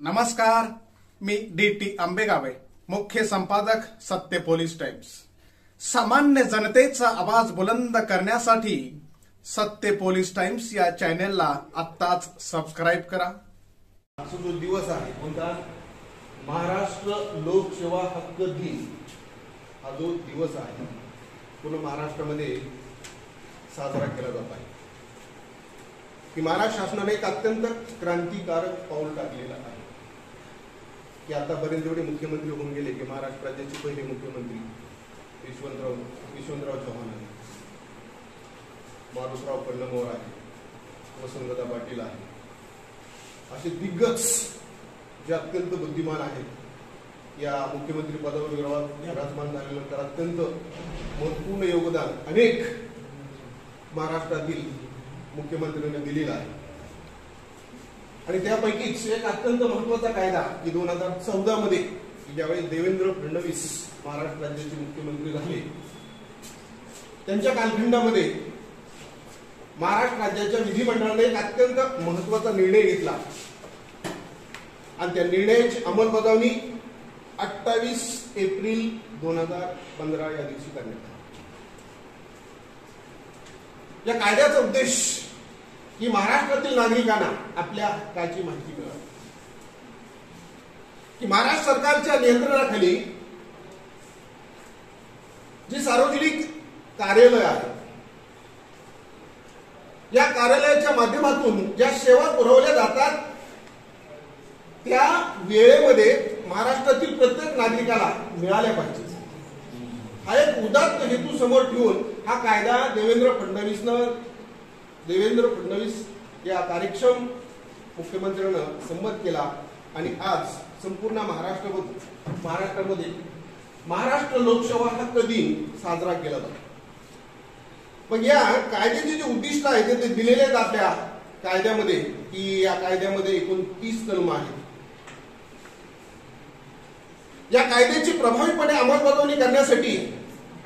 नमस्कार, मी डी.टी. आंबेगावे, मुख्य संपादक सत्य पोलीस टाइम्स। सामान्य जनतेचा आवाज बुलंद करण्यासाठी सत्य पोलीस टाइम्स या चॅनेलला आत्ताच सबस्क्राइब करा। आजचा जो दिवस आहे कोणता, महाराष्ट्र लोकसेवा हक्क दिन, हा जो दिवस आहे पूर्ण महाराष्ट्रामध्ये साजरा केला जात आहे। की महाराष्ट्र शासनाने एक अत्यंत क्रांतिकारक पाऊल टाकलेलं आहे की आतापर्यंत जेवढे मुख्यमंत्री होऊन गेले की महाराष्ट्र राज्याचे पहिले मुख्यमंत्री यशवंतराव चव्हाण आहे, मारुतराव कन्नमोर आहे, वसंतदादा पाटील आहे, असे दिग्गज जे अत्यंत बुद्धिमान आहेत या मुख्यमंत्री पदावर विराजमान झाल्यानंतर अत्यंत महत्वपूर्ण योगदान अनेक महाराष्ट्रातील मुख्यमंत्र्यांनी दिलेला आहे। आणि त्यापैकीच एक अत्यंत महत्वाचा कायदा की 2014 मध्ये ज्यावेळी देवेंद्र फडणवीस महाराष्ट्र राज्याचे मुख्यमंत्री झाले, त्यांच्या कालखंडामध्ये महाराष्ट्र राज्याच्या विधिमंडळाने एक अत्यंत महत्वाचा निर्णय घेतला आणि त्या निर्णयाची अंमलबजावणी 28 एप्रिल 2015 या दिवशी करण्यात आली। या कायद्याचा उद्देश की महाराष्ट्रातील नागरिकांना आपल्या हक्काची माहिती मिळावी, की महाराष्ट्र सरकारच्या नियंत्रणाखाली जी सार्वजनिक कार्यालय आहे, या कार्यालयाच्या माध्यमातून ज्या सेवा पुरवल्या जातात त्या वेळेमध्ये महाराष्ट्रातील प्रत्येक नागरिकाला मिळाल्या पाहिजे। हा एक उदात्त हेतू समोर ठेवून हा कायदा देवेंद्र फडणवीस या कार्यक्षम मुख्यमंत्र्यांना संमत केला आणि आज संपूर्ण महाराष्ट्रामध्ये महाराष्ट्र लोकसेवा हक्क दिन साजरा केला जातो। मग या कायद्याचे जे उद्दिष्ट आहे ते दिलेले आहेत आपल्या कायद्यामध्ये की या कायद्यामध्ये एकूण 30 कलम आहेत। या कायद्याची प्रभावीपणे अंमलबजावणी करण्यासाठी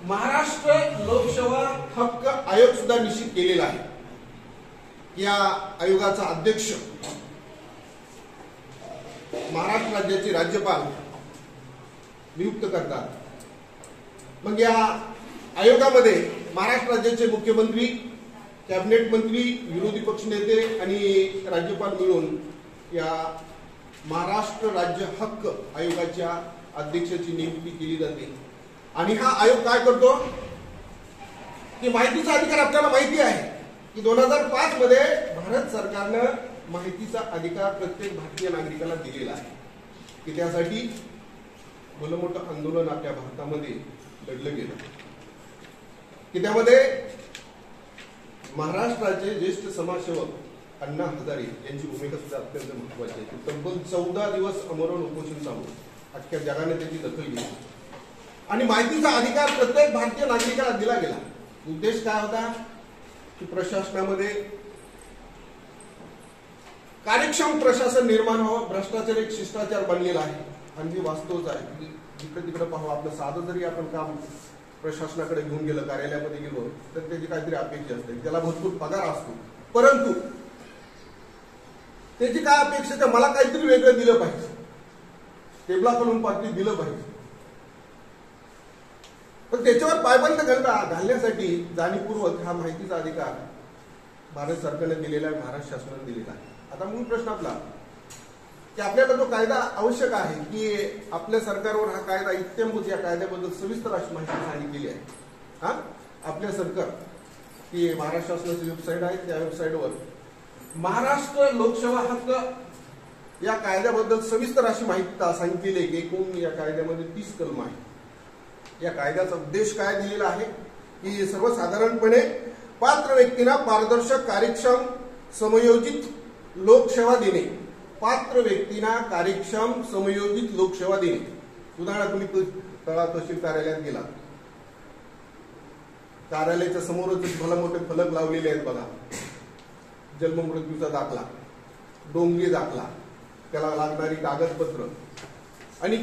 महाराष्ट्र लोकसेवा हक्क आयोग सुद्धा निश्चित केलेला आहे। या आयोगाचा अध्यक्ष महाराष्ट्र राज्याचे राज्यपाल नियुक्त करतात। मग या आयोगामध्ये महाराष्ट्र राज्याचे मुख्यमंत्री, कॅबिनेट मंत्री, विरोधी पक्षनेते आणि राज्यपाल मिळून या महाराष्ट्र राज्य हक्क आयोगाच्या अध्यक्षाची नियुक्ती केली जाते। आणि हा आयोग काय करतो की माहितीचा अधिकार आपल्याला माहिती आहे की 2005 मध्ये भारत सरकारनं माहितीचा अधिकार प्रत्येक भारतीय नागरिकाला दिलेला आहे की त्यासाठी भलं मोठं आंदोलन आपल्या भारतामध्ये लढलं गेलं की त्यामध्ये महाराष्ट्राचे ज्येष्ठ समाजसेवक अण्णा हजारे यांची भूमिका सुद्धा अत्यंत महत्वाची आहे। तब्बल 14 दिवस आमरण उपोषण चालू, अख्ख्या जगाने त्याची दखल घेतली आणि माहितीचा अधिकार प्रत्येक भारतीय नागरिकाला दिला गेला। उद्देश काय होता की प्रशासनामध्ये कार्यक्षम प्रशासन निर्माण व्हावं। भ्रष्टाचार एक शिष्टाचार बनलेला आहे आणि जी वास्तवच आहे, जिकडे तिकडे पाहावं, आपलं साधं जरी आपण काम प्रशासनाकडे घेऊन गेलं, कार्यालयामध्ये गेलो तर त्याची काहीतरी अपेक्षा असते, त्याला भरपूर पगार असतो, परंतु त्याची काय अपेक्षा आहे, मला काहीतरी वेगळं दिलं पाहिजे, टेबलाकडून पाठी दिलं पाहिजे। पण त्याच्यावर पायबंद घालण्यासाठी जाणीवपूर्वक हा माहितीचा अधिकार भारत सरकारने दिलेला आहे, महाराष्ट्र शासनाने दिलेला आहे। आता मूळ प्रश्न आपला की आपल्याला तो कायदा आवश्यक आहे की आपल्या सरकारवर हा कायदा इत्थंभूत, या कायद्याबद्दल सविस्तर अशी माहिती सांगितलेली आहे। हा आपल्या सरकार की महाराष्ट्र शासनाची वेबसाईट आहे, त्या वेबसाईटवर महाराष्ट्र लोकसेवा हक्क या कायद्याबद्दल सविस्तर अशी माहिती सांगितलेली आहे की एकूण या कायद्यामध्ये 30 कलम आहे। या कायद्याचा उद्देश काय दिलेला आहे की सर्वसाधारणपणे पात्र व्यक्तींना पारदर्शक, कार्यक्षम, समयोजित लोकसेवा देणे, पात्र व्यक्तींना कार्यक्षम समयोजित लोकसेवा देणे। उदाहरणार्थ तुम्ही तळा तहसील कार्यालयात गेला, कार्यालयाच्या समोरच भला मोठे फलक लावलेले आहेत बघा, जन्म मृत्यूचा दाखला, डोंगरी दाखला, त्याला लागणारी कागदपत्र आणि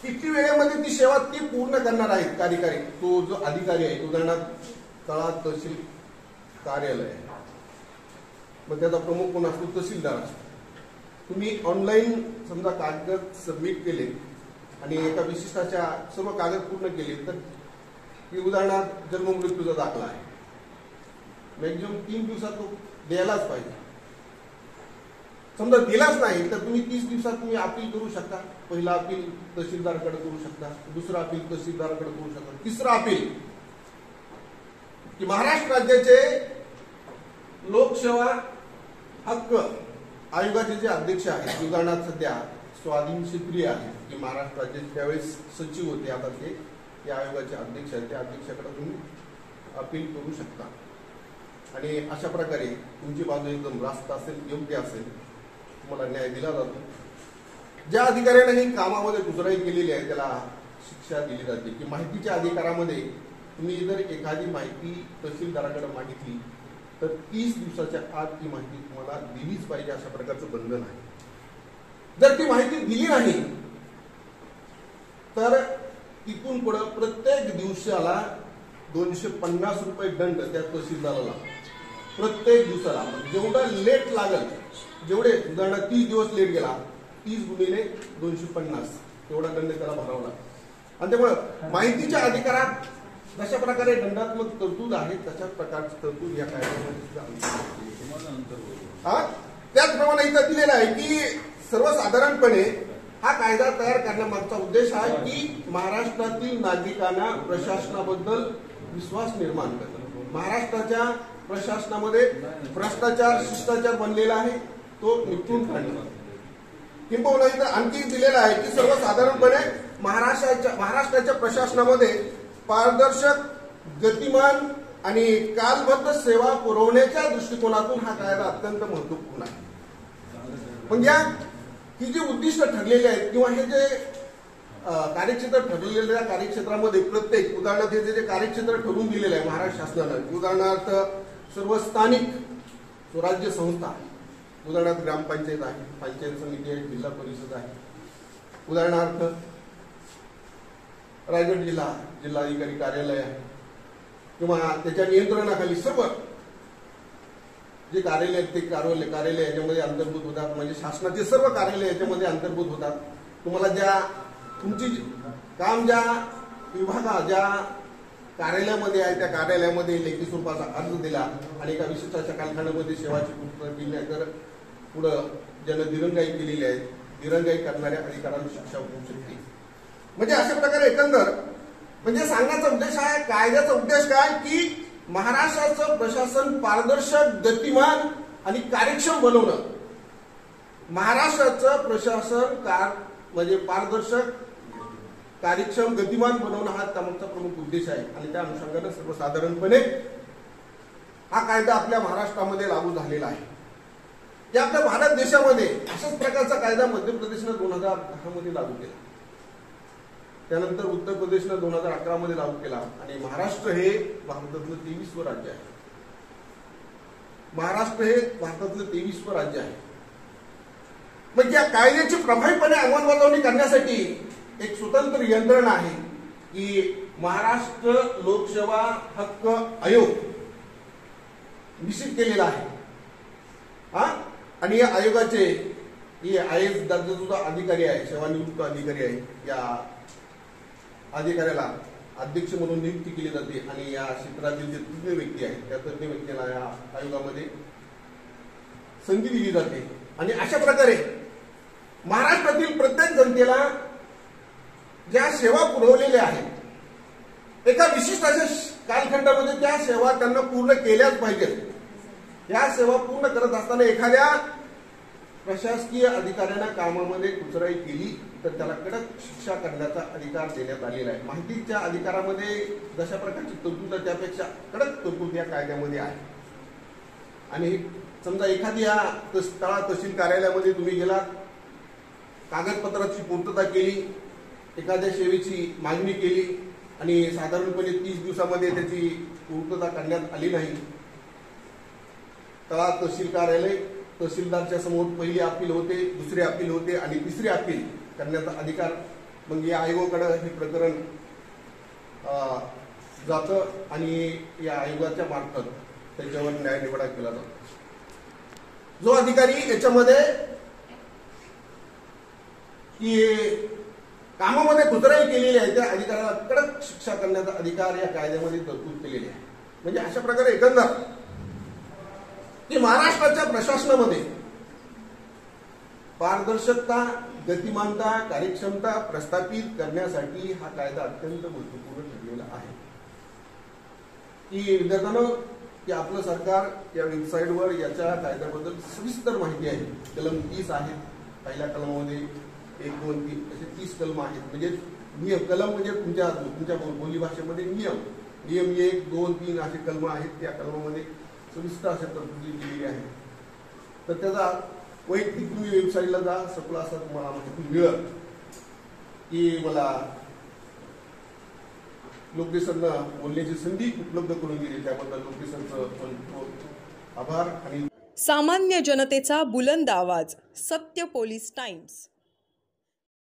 किती वेळेमध्ये ती सेवा ती पूर्ण करणार आहेत कार्यकारी तो जो अधिकारी आहे। उदाहरणार्थ तळा तहसील कार्यालय, मग त्याचा प्रमुख कोण असतो, तहसीलदार असतो। तुम्ही ऑनलाईन समजा कागद सबमिट केले आणि एका विशिष्टाच्या सर्व कागद पूर्ण केले, तर की उदाहरणार्थ जन्म मृत्यूचा दाखला आहे, मॅक्झिमम 3 दिवसात तो द्यायलाच पाहिजे. समजा दिलाच नाही तर तुम्ही 30 दिवसात तुम्ही अपील करू शकता. पहिला अपील तहसीलदारकडे करू शकता, दुसरा अपील तहसीलदारकडे करू शकता, तिसरा अपील की महाराष्ट्र राज्याचे लोकसेवा हक्क आयोगाचे जे अध्यक्ष आहेत, उदाहरणार्थ सध्या स्वाधीन क्षेत्रीय आहेत, की महाराष्ट्र राज्याचे त्यावेळेस सचिव होते, आता ते या आयोगाचे अध्यक्ष आहेत, त्या अध्यक्षाकडे तुम्ही अपील करू शकता. आणि अशा प्रकारे तुमची बाजू एकदम रास्त असेल, योग्य असेल, तुम्हाला न्याय दिला जातो. ज्या अधिकाऱ्याने ही कामामध्ये कुचराई केलेली आहे त्याला शिक्षा दिली जाते. की माहितीच्या अधिकारामध्ये तुम्ही जर एखादी माहिती तहसीलदाराकडे मागितली तर 30 दिवसाच्या आत ती माहिती तुम्हाला दिलीच पाहिजे, अशा प्रकारचं बंधन आहे. जर ती माहिती दिली नाही तर तिथून पुढे प्रत्येक दिवसाला 250 रुपये दंड त्या तहसीलदाराला प्रत्येक दिवसाला. जेवढा लेट लागल, जेवढे उदाहरणार्थ 30 दिवस लेट गेला, 30 गुणिले 250 तेवढा दंड त्याला भरावा लागतो. आणि त्यामुळे माहितीच्या अधिकारात जशा प्रकारे दंडात्मक तरतूद आहे तशा प्रकारची तरतूद या कायद्यामध्ये. त्याचप्रमाणे इथं दिलेलं आहे की सर्वसाधारणपणे हा कायदा तयार करण्यामागचा उद्देश आहे की महाराष्ट्रातील नागरिकांना प्रशासनाबद्दल विश्वास निर्माण करणं. महाराष्ट्राच्या प्रशासनामध्ये भ्रष्टाचार शिष्टाचार बनलेला आहे, तो निपटून काढणं. किंबहुना इथं आणखी दिलेला आहे की सर्वसाधारणपणे महाराष्ट्राच्या प्रशासनामध्ये पारदर्शक, गतिमान आणि कालबद्ध सेवा पुरवण्याच्या दृष्टिकोनातून हा कायदा अत्यंत महत्वपूर्ण आहे. म्हणजे ही जी उद्दिष्ट ठरलेली आहेत किंवा हे जे कार्यक्षेत्र ठरलेल्या कार्यक्षेत्रामध्ये प्रत्येक उदाहरणार्थ हे जे कार्यक्षेत्र ठरवून दिलेलं आहे महाराष्ट्र शासनानं, उदाहरणार्थ सर्व स्थानिक स्वराज्य संस्था, उदाहरणार्थ ग्रामपंचायत आहे, पंचायत समिती आहे, जिल्हा परिषद आहे, उदाहरणार्थ रायगड जिल्हाधिकारी कार्यालय आहे किंवा त्याच्या नियंत्रणाखाली सर्व जे कार्यालय ते कार्यालय याच्यामध्ये अंतर्भूत होतात. म्हणजे शासनाचे सर्व कार्यालय याच्यामध्ये अंतर्भूत होतात. तुम्हाला ज्या तुमची काम ज्या विभागात ज्या कार्यालयामध्ये आहे त्या कार्यालयामध्ये लेखी स्वरूपाचा अर्ज दिला आणि एका विशिष्ट कालखंडामध्ये सेवाची पूर्तता केली नाही तर पुढं ज्यानं दिरंगाई केलेली आहे, दिरंगाई करणाऱ्या अधिकाऱ्यांना शिक्षा होऊ शकते. म्हणजे अशा प्रकारे एकंदर म्हणजे सांगण्याचा उद्देश आहे, कायद्याचा उद्देश काय की महाराष्ट्राचं प्रशासन पारदर्शक, गतिमान आणि कार्यक्षम बनवणं. महाराष्ट्राचं प्रशासन म्हणजे पारदर्शक, कार्यक्षम, गतिमान बनवणं हा त्यामागचा प्रमुख उद्देश आहे. आणि त्या अनुषंगाने सर्वसाधारणपणे हा कायदा आपल्या महाराष्ट्रामध्ये लागू झालेला आहे. या आपल्या भारत देशामध्ये अशाच प्रकारचा कायदा मध्य प्रदेशनं 2010 मध्ये लागू केला, त्यानंतर उत्तर प्रदेशनं 2011 मध्ये लागू केला आणि महाराष्ट्र हे भारतातलं 23वं राज्य आहे. महाराष्ट्र हे भारतातलं 23वं राज्य आहे. म्हणजे या कायद्याची प्रभावीपणे अंमलबजावणी करण्यासाठी एक स्वतंत्र यंत्रणा आहे की महाराष्ट्र लोकसेवा हक्क आयोग निश्चित केलेला आहे. आणि या आयोगाचे IAS दर्जाचा अधिकारी आहे, सेवानिवृत्त अधिकारी आहे. या अधिकाऱ्याला अध्यक्ष म्हणून नियुक्ती केली जाते आणि या क्षेत्रातील जे तज्ञ व्यक्ती आहेत त्या तज्ञ व्यक्तीला या आयोगामध्ये संधी दिली जाते. आणि अशा प्रकारे महाराष्ट्रातील प्रत्येक जनतेला ज्या सेवा पुरवलेल्या आहेत एका विशिष्ट अशा कालखंडामध्ये त्या सेवा त्यांना पूर्ण केल्याच पाहिजेत. या सेवा पूर्ण करत असताना एखाद्या प्रशासकीय अधिकाऱ्यांना कामामध्ये कुचराई केली तर त्याला कडक शिक्षा करण्याचा अधिकार देण्यात आलेला आहे. माहितीच्या अधिकारामध्ये जशा प्रकारची तरतूद आहे त्यापेक्षा कडक तरतूद या कायद्यामध्ये आहे. आणि समजा एखाद्या तहसील कार्यालयामध्ये तुम्ही गेलात, कागदपत्राची पूर्तता केली, एखाद्या सेवेची मागणी केली आणि साधारणपणे 30 दिवसामध्ये त्याची पूर्तता करण्यात आली नाही, तळा तहसील कार्यालय तहसीलदारच्या समोर पहिली अपील होते, दुसरे अपील होते आणि तिसरे अपील करण्याचा अधिकार मग या आयोगाकडे हे प्रकरण जातं आणि या आयोगाच्या मार्फत त्याच्यावर न्यायनिवाडा केला जातो. जो अधिकारी याच्यामध्ये की कामामध्ये कुचराई केलेली आहे त्या अधिकाऱ्याला कडक शिक्षा करण्याचा अधिकार या कायद्यामध्ये तरतूद केलेली आहे. म्हणजे अशा प्रकारे एकंदर की महाराष्ट्राच्या प्रशासनामध्ये पारदर्शकता, गतिमानता, कार्यक्षमता प्रस्थापित करण्यासाठी हा कायदा अत्यंत महत्वपूर्ण ठरलेला आहे. की विद्यार्थ्यांनो, की आपलं सरकार या वेबसाईटवर याच्या कायद्याबद्दल सविस्तर माहिती आहे. कलम 30 आहे, पहिल्या कलमामध्ये 1, 2, 3 असे 30 कलम आहेत. म्हणजे नियम, कलम म्हणजे तुमच्या बोली भाषेमध्ये नियम 1, 2, 3 असे कलम आहेत. त्या कलमामध्ये सविस्तर अशा तरतुदी दिलेली आहे. तर त्याचा वैयक्तिक तुम्ही वेबसाईटला जा, सगळं असं तुम्हाला माहिती मिळेल. की मला लोकेश सरनं बोलण्याची संधी उपलब्ध करून दिली, त्याबद्दल लोकेश सरचं आभार. आणि सामान्य जनतेचा बुलंद आवाज, सत्य पोलीस टाइम्स.